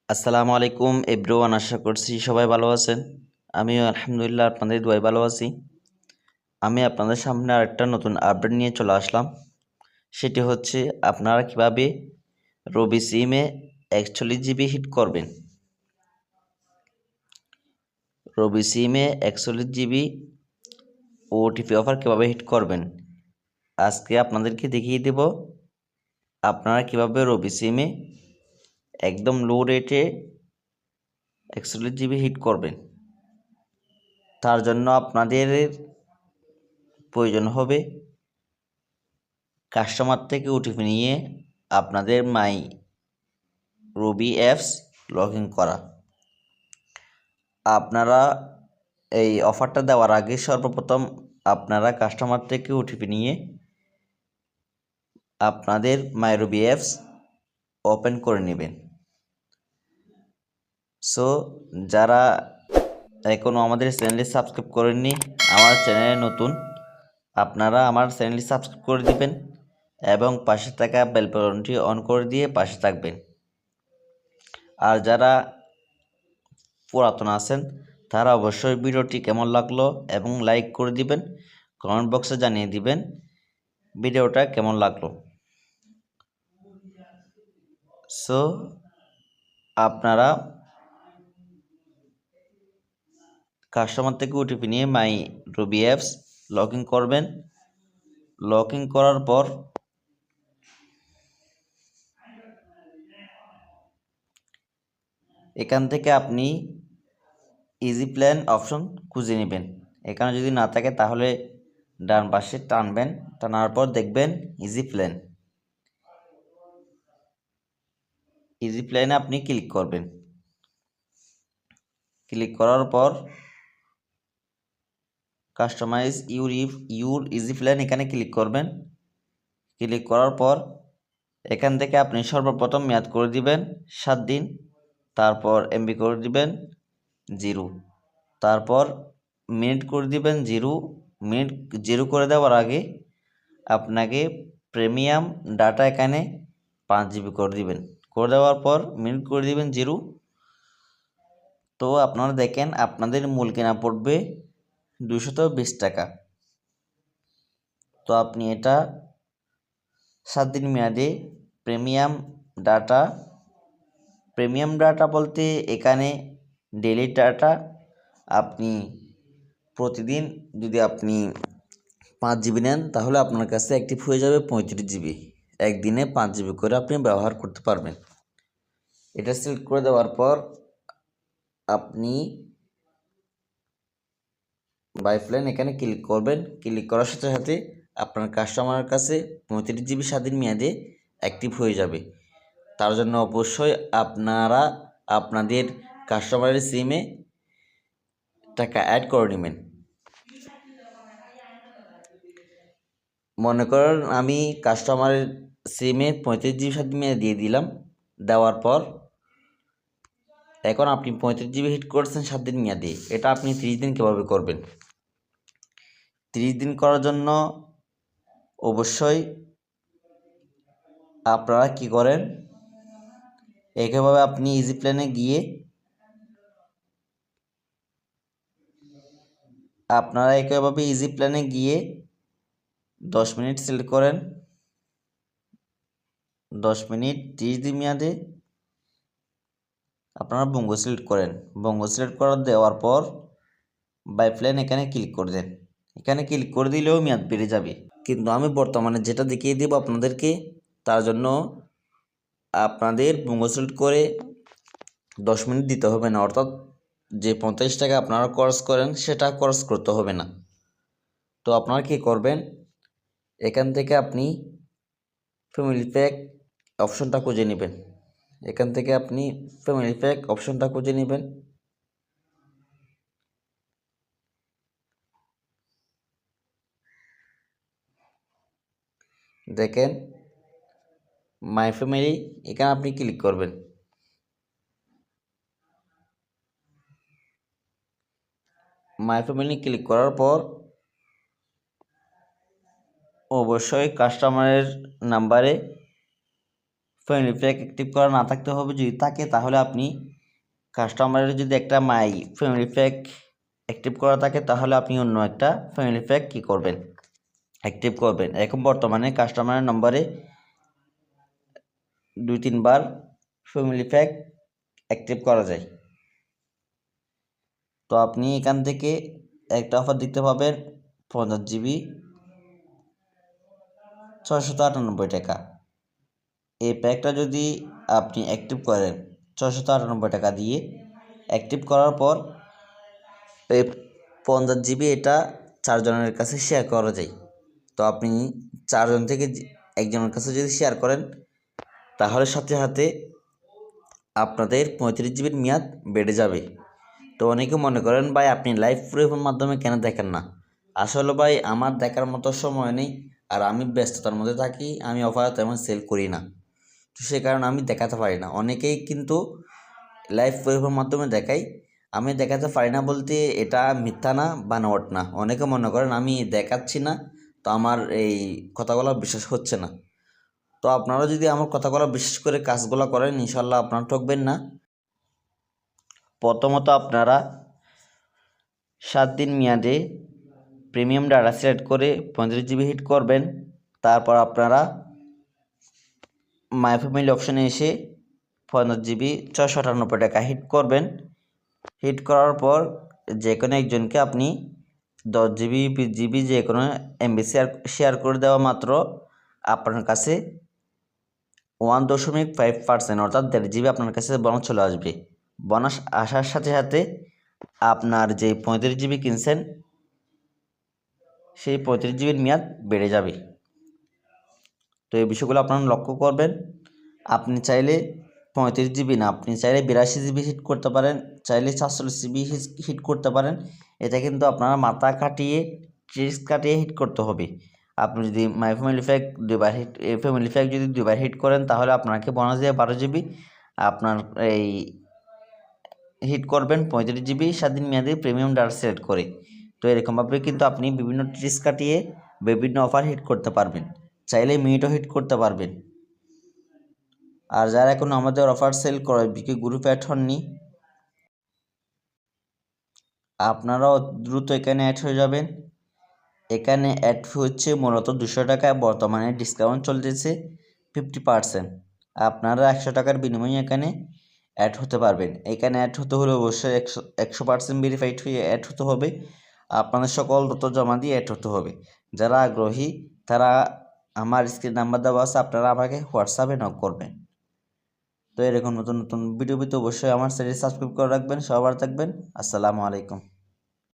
আসসালামু আলাইকুম এভরিওয়ান, আশা করছি সবাই ভালো আছেন। আমিও আলহামদুলিল্লাহ আপনাদের দোয়ায় ভালো আছি। আমি আপনাদের সামনে আরেকটা নতুন আপডেট নিয়ে চলে আসলাম। সেটি হচ্ছে আপনারা কিভাবে রবি সিমে 41 GB হিট করবেন। রবি সিমে 41 GB ওটিপি অফার কিভাবে হিট করবেন আজকে আপনাদেরকে দেখিয়ে দেব। আপনারা কিভাবে রবি সিমে একদম লো রেটে 41 GB হিট করবেন। তার জন্য আপনাদের প্রয়োজন হবে কাস্টমার থেকে ওটিপি নিয়ে আপনাদের মাই রবি অ্যাপস লগ ইন করা। আপনারা এই অফারটা দেওয়ার আগে সর্বপ্রথম আপনারা কাস্টমার থেকে ওটিপি নিয়ে আপনাদের মাই রবি অ্যাপস ওপেন করে নেবেন। সো যারা এখনও আমাদের চ্যানেলটি সাবস্ক্রাইব করেননি, আমার চ্যানেলে নতুন, আপনারা আমার চ্যানেলটি সাবস্ক্রাইব করে দিবেন এবং পাশে থাকা বেল বাটনটি অন করে দিয়ে পাশে থাকবেন। আর যারা পুরাতন আছেন তারা অবশ্যই ভিডিওটি কেমন লাগলো এবং লাইক করে দিবেন, কমেন্ট বক্সে জানিয়ে দিবেন ভিডিওটা কেমন লাগলো। সো আপনারা কাস্টমার থেকে ওটিপি নিয়ে মাই রবি অ্যাপস লগ ইন করবেন। লগ ইন করার পর এখান থেকে আপনি ইজি প্ল্যান অপশন খুঁজে নেবেন। এখানে যদি না থাকে তাহলে ডান পাশে টানবেন, টানার পর দেখবেন ইজি প্ল্যান। ইজি প্ল্যানে আপনি ক্লিক করবেন। ক্লিক করার পর কাস্টমাইজ ইউর ইজি প্ল্যান এখানে ক্লিক করবেন। ক্লিক করার পর এখান থেকে আপনি সর্বপ্রথম মেয়াদ করে দিবেন 7 দিন, তারপর এমবি করে দিবেন 0, তারপর মিনিট করে দিবেন 0। মিনিট 0 করে দেওয়ার আগে আপনাকে প্রিমিয়াম ডাটা এখানে 5 GB করে দিবেন। করে দেওয়ার পর মিনিট করে দিবেন 0। তো আপনারা দেখেন আপনাদের মূল কেনা পড়বে 220 টাকা। তো আপনি এটা 7 দিন মেয়াদে প্রিমিয়াম ডাটা বলতে এখানে ডেইলি ডাটা আপনি প্রতিদিন যদি আপনি 5 GB নেন তাহলে আপনার কাছে অ্যাক্টিভ হয়ে যাবে 35 GB। একদিনে 5 GB করে আপনি ব্যবহার করতে পারবেন। এটা সিলেক্ট করে দেওয়ার পর আপনি বাই প্ল্যান এখানে ক্লিক করবেন। ক্লিক করার সাথে সাথে আপনার কাস্টমারের কাছে 35 GB স্বাধীন মেয়াদে অ্যাক্টিভ হয়ে যাবে। তার জন্য অবশ্যই আপনারা আপনাদের কাস্টমারের সিমে টাকা অ্যাড করে নেবেন। মনে করেন আমি কাস্টমারের সিমে 35 GB স্বাধীন মেয়াদে দিয়ে দিলাম। দেওয়ার পর এখন আপনি 35 GB হিট করছেন 7 দিন মেয়াদে। এটা আপনি 30 দিন কীভাবে করবেন? 30 দিন করার জন্য অবশ্যই আপনারা কি করেন, একইভাবে আপনি ইজি প্ল্যানে গিয়ে 10 মিনিট সিলেক্ট করেন। 10 মিনিট 30 দিন মেয়াদে আপনারা বঙ্গ সিলেক্ট করেন। বঙ্গ সিলেক্ট করে দেওয়ার পর বাই প্ল্যান এখানে ক্লিক করে দেন। এখানে ক্লিক করে দিলেও মেয়াদ বেড়ে যাবে। কিন্তু আমি বর্তমানে যেটা দেখিয়ে দেব আপনাদেরকে, তার জন্য আপনাদের বঙ্গ সিলেক্ট করে 10 মিনিট দিতে হবে না, অর্থাৎ যে 50 টাকা আপনারা খরচ করেন সেটা খরচ করতে হবে না। তো আপনারা কী করবেন, এখান থেকে আপনি ফ্যামিলি প্যাক অপশনটা খুঁজে নেবেন। এখান থেকে আপনি ফ্যামিলি প্যাক অপশনটা খুঁজে নেবেন। দেখেন মাই ফ্যামিলি, এখানে আপনি ক্লিক করবেন। মাই ফ্যামিলি ক্লিক করার পর অবশ্যই কাস্টমারের নাম্বারে ফ্যামিলি প্যাক অ্যাক্টিভ করা না থাকতে হবে, যদি থাকে তাহলে আপনি কাস্টমারের যদি একটা মাই ফ্যামিলি প্যাক অ্যাক্টিভ করা থাকে তাহলে আপনি অন্য একটা ফ্যামিলি প্যাক কী করবেন, অ্যাক্টিভ করবেন। এখন বর্তমানে কাস্টমারের নম্বরে 2-3 বার ফ্যামিলি প্যাক অ্যাক্টিভ করা যায়। তো আপনি এখান থেকে একটা অফার দেখতে পাবেন 50 জিবি 698 টাকা। এই প্যাকটা যদি আপনি অ্যাক্টিভ করেন 698 টাকা দিয়ে, অ্যাক্টিভ করার পর এই 50 জিবি এটা 4 জনের কাছে শেয়ার করা যায়। তো আপনি 4 জন থেকে একজনের কাছে যদি শেয়ার করেন তাহলে সাথে সাথে আপনাদের 35 জিবির মেয়াদ বেড়ে যাবে। তো অনেকে মনে করেন ভাই আপনি লাইভ প্রুফের মাধ্যমে কেন দেখেন না? আসলে ভাই আমার দেখার মতো সময় নেই, আর আমি ব্যস্ততার মধ্যে থাকি, আমি অফার তেমন সেল করি না, তো সে কারণে আমি দেখাতে পারি না। অনেকেই কিন্তু লাইভ প্রুফের মাধ্যমে দেখাই, আমি দেখাতে পারি না বলতে এটা মিথ্যা না, বানোয়াট না। অনেকে মনে করেন আমি দেখাচ্ছি না, তো আমার এই কথাগুলো বিশ্বাস হচ্ছে না। তো আপনারা যদি আমার কথাগুলো বিশ্বাস করে কাজগুলো করেন ইনশাল্লাহ আপনারা ঠকবেন না। প্রথমত আপনারা 7 দিন মেয়াদে প্রিমিয়াম ডাটা সিলেক্ট করে 35 জিবি হিট করবেন। তারপর আপনারা মাই ফ্যামিলি অপশানে এসে 50 জিবি 698 টাকা হিট করবেন। হিট করার পর যে কোনো একজনকে আপনি 10 জিবি 20 জিবি যে কোনো এমবি শেয়ার করে দেওয়া মাত্র আপনার কাছে 1.5% অর্থাৎ 1.5 জিবি আপনার কাছে বোনাস চলে আসবে। বোনাস আসার সাথে সাথে আপনার যে 35 জিবি কিনছেন সেই 35 জিবির মেয়াদ বেড়ে যাবে। তো এই বিষয়গুলো আপনারা লক্ষ্য করবেন। আপনি চাইলে 35 জিবি না, আপনি চাইলে 82 জিবি হিট করতে পারেন, চাইলে 47 জিবি হিট করতে পারেন। এটা কিন্তু আপনারা মাথা কাটিয়ে ট্রিক্স কাটিয়ে হিট করতে হবে। আপনি যদি মাই ফ্যামিলি প্যাক দুইবার হিট ফ্যামিলি প্যাক যদি দুইবার হিট করেন তাহলে আপনাকে বোনাস দিয়ে 12 জিবি আপনার এই হিট করবেন 35 জিবি 7 দিন মেয়াদে প্রিমিয়াম ডাটা সিলেক্ট করে। তো এরকমভাবে কিন্তু আপনি বিভিন্ন ট্রিক্স কাটিয়ে বিভিন্ন অফার হিট করতে পারবেন, চাইলে মিনিটও হিট করতে পারবেন। আর যারা এখন আমাদের অফার সেল করে বিক্রি গ্রুপে অ্যাড হননি, আপনারাও দ্রুত এখানে অ্যাড হয়ে যাবেন। এখানে অ্যাড হচ্ছে মূলত 200 টাকায়, বর্তমানে ডিসকাউন্ট চলতেছে 50%। আপনারা 100 টাকার বিনিময়ে এখানে অ্যাড হতে পারবেন। এখানে অ্যাড হতে হলে অবশ্যই 100% ভেরিফাইড হয়ে অ্যাড হতে হবে। আপনাদের সকল তথ্য জমা দিয়ে অ্যাড হতে হবে। যারা আগ্রহী তারা আমার স্ক্রিন নাম্বার দেওয়া আছে, আপনারা আমাকে হোয়াটসঅ্যাপে নক করবেন। তো এরকম নতুন নতুন ভিডিও পেতে অবশ্যই আমার চ্যানেল সাবস্ক্রাইব করে রাখবেন। সবার থাকবেন। আসসালামু আলাইকুম।